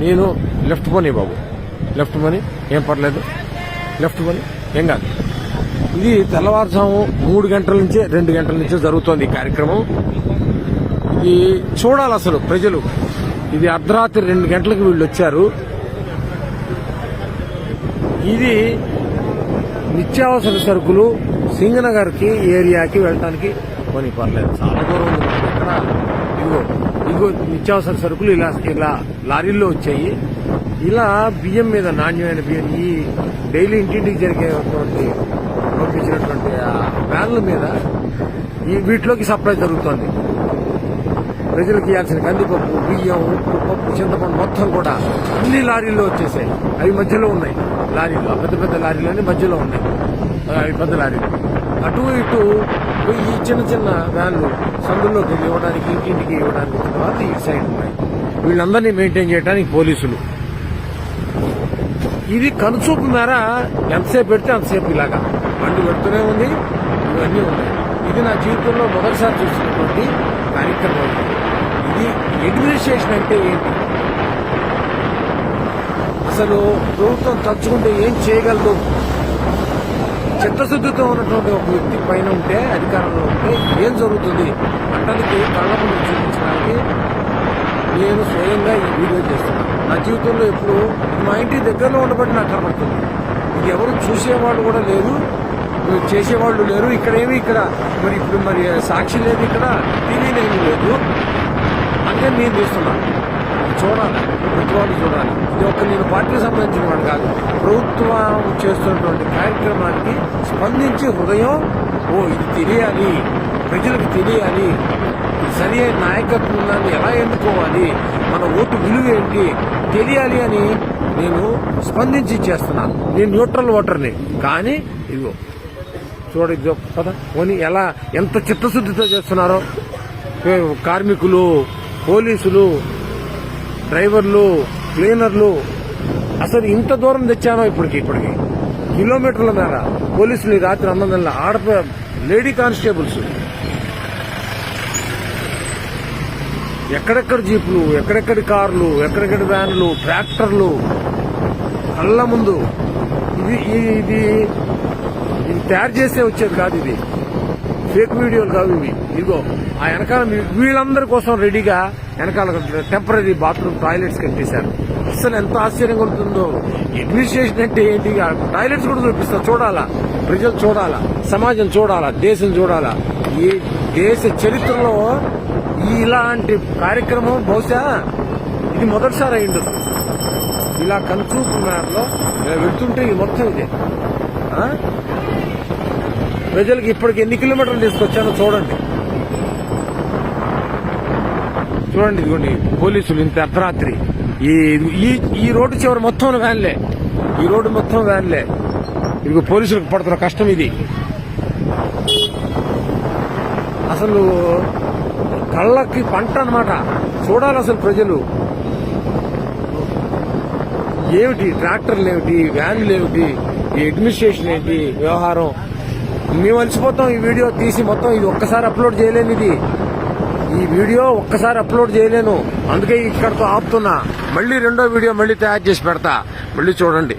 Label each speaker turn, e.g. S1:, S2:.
S1: నేను లెఫ్ట్ పోనీ బాబు, లెఫ్ట్ పోనీ, ఏం పర్లేదు, లెఫ్ట్ పోనీ, ఏం కాదు. ఇది తెల్లవారుజాము 3 గంటల నుంచే 2 గంటల నుంచే జరుగుతోంది ఈ కార్యక్రమం. ఇది చూడాలి అసలు ప్రజలు. ఇది అర్ధరాత్రి 2 గంటలకు వీళ్ళు వచ్చారు. ఇది నిత్యావసర సరుకులు సింగనగర్కి ఏరియాకి వెళ్ళడానికి కొని పర్లేదు, చాలా దూరం ఉంది. ఇక్కడ ఇదిగో నిత్యావసర సరుకులు ఇలా లారీల్లో వచ్చాయి. ఇలా బియ్యం మీద, నాణ్యమైన బియ్యం, ఈ డైలీ ఇంటింటికి జరిగేటువంటి పంపించినటువంటి వ్యాన్ల మీద వీటిలోకి సప్లై జరుగుతోంది. ప్రజలకు ఇవ్వాల్సిన కందిపప్పు, బియ్యం, ఉప్పు, పప్పు, చింతపండు మొత్తం కూడా అన్ని లారీల్లో వచ్చేసాయి. అవి మధ్యలో ఉన్నాయి లారీలు, పెద్ద పెద్ద లారీలన్నీ మధ్యలో ఉన్నాయి. అవి పెద్ద లారీలు అటు ఇటు ఈ చిన్న చిన్న వ్యాన్లు సందుల్లోకి ఇవ్వడానికి, ఇంటింటికి ఇవ్వడానికి వచ్చిన వాళ్ళు ఈ సైడ్ ఉన్నాయి. వీళ్ళందరినీ మెయింటైన్ చేయడానికి పోలీసులు. ఇది కనుచూపు మేర ఎంతసేపు పెడితే అంతసేపు ఇలాగా బండి పెడుతూనే ఉంది, ఇవన్నీ ఉన్నాయి. ఇది నా జీవితంలో మొదటిసారి చూసినటువంటి కార్యక్రమం. ఇది అడ్మినిస్ట్రేషన్ అంటే ఏంటి, అసలు ప్రభుత్వం తలుచుకుంటే ఏం చేయగలదు? చిత్తశుద్ధితో ఉన్నటువంటి ఒక వ్యక్తి పైన ఉంటే, అధికారంలో ఉంటే ఏం జరుగుతుంది అంటానికి కళ్ళ ముందు చూపించడానికి నేను స్వయంగా ఈ వీడియో చేస్తున్నాను. నా జీవితంలో ఎప్పుడు మా ఇంటి దగ్గరలో ఉండబట్టి నాకు కనబడుతుంది. ఇది ఎవరు చూసేవాళ్ళు కూడా లేరు, చేసేవాళ్ళు లేరు. ఇక్కడ మరి ఇప్పుడు సాక్షి లేదు, ఇక్కడ టీవీ లేదు. అంటే నేను చూస్తున్నాను. చూడాలి, ప్రతి వాళ్ళు చూడాలి. ఇది ఒక నేను పార్టీకి సంబంధించిన వాడు కాదు. ప్రభుత్వం చేస్తున్నటువంటి కార్యక్రమానికి స్పందించి హృదయం, ఇది తెలియాలి, ప్రజలకు తెలియాలి, సరి అయిన నాయకత్వాన్ని ఎలా ఎన్నుకోవాలి, మన ఓటు విలువ ఏంటి తెలియాలి అని నేను స్పందించి చేస్తున్నాను. నేను న్యూట్రల్ ఓటర్ని. కానీ ఇదిగో చూడ కదా పోనీ ఎలా ఎంత చిత్తశుద్ధితో చేస్తున్నారో కార్మికులు, పోలీసులు, డ్రైవర్లు, క్లీనర్లు. అసలు ఇంత దూరం తెచ్చానో ఇప్పటికి కిలోమీటర్ల మేర పోలీసులు ఈ రాత్రి 9 గంటల లేడీ కానిస్టేబుల్స్, ఎక్కడెక్కడ జీపులు, ఎక్కడెక్కడి కార్లు, ఎక్కడెక్కడి వ్యాన్లు, ట్రాక్టర్లు కళ్ళ ముందు. ఇది తయారు చేసే వచ్చేది కాదు, ఇది ఫేక్ వీడియోలు కాదు ఇవి. ఇదిగో ఆ వెనకాల వీళ్ళందరి కోసం రెడీగా వెనకాల టెంపరీ బాత్రూమ్ టాయిలెట్స్ కట్టేశారు. అసలు ఎంత ఆశ్చర్యంగా ఉంటుందో. అడ్మినిస్ట్రేషన్ అంటే ఏంటి? టాయిలెట్స్ కూడా చూపిస్తా, చూడాలా, ప్రజలు చూడాలా, సమాజం చూడాలా, దేశం చూడాలా. ఈ దేశ చరిత్రలో ఇలాంటి కార్యక్రమం బహుశా ఇది మొదటిసారి అయిండదు. ఇలా కన్సూప్ మేరలో వెళ్తుంటే ఇది మొత్తం ఇదే. ప్రజలకు ఇప్పటికి ఎన్ని కిలోమీటర్లు తీసుకొచ్చానో చూడండి. ఇదిగోండి పోలీసులు ఇంత అర్ధరాత్రి ఈ రోడ్డు చివరి మొత్తం వ్యాన్లే, ఈ రోడ్డు మొత్తం వ్యాన్లే. ఇదిగో పోలీసులకు పడుతున్న కష్టం ఇది. అసలు కళ్ళకి పంట అన్నమాట. చూడాలి అసలు ప్రజలు. ఏమిటి ట్రాక్టర్లు ఏమిటి, వ్యాన్లు ఏమిటి, ఈ అడ్మినిస్ట్రేషన్ ఏంటి వ్యవహారం. మేము అలసిపోతాం ఈ వీడియో తీసి మొత్తం. ఇది ఒక్కసారి అప్లోడ్ చేయలేను, ఈ వీడియో ఒక్కసారి అప్లోడ్ చేయలేను. అందుకే ఇక్కడతో ఆపుతున్నా. మళ్ళీ రెండో వీడియో మళ్ళీ తయారు చేసి పెడతా, మళ్ళీ చూడండి.